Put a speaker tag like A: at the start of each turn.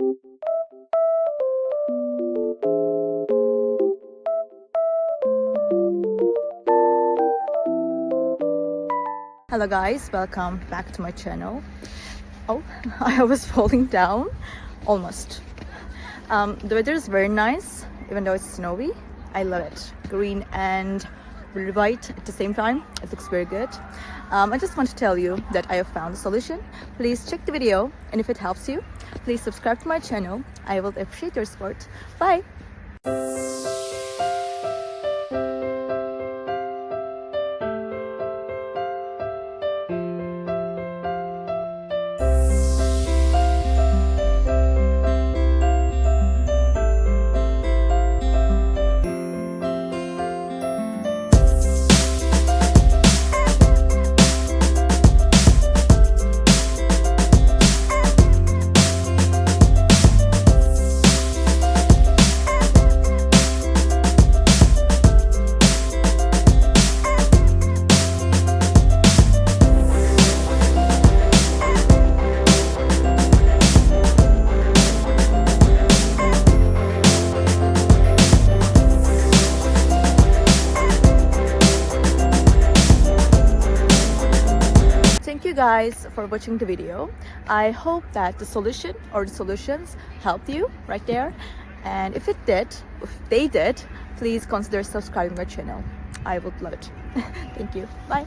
A: Hello guys, welcome back to my channel. Oh, I was falling down almost. The weather is very nice, even though it's snowy. I love it. Green and really white at the same time. It looks very good. I just want to tell you that I have found a solution. Please check the video, and if it helps you, please subscribe to my channel. I will appreciate your support. Bye! Thank you guys for watching the video. I hope that the solution or the solutions helped you right there. And if they did, please consider subscribing my channel. I would love it. Thank you. Bye.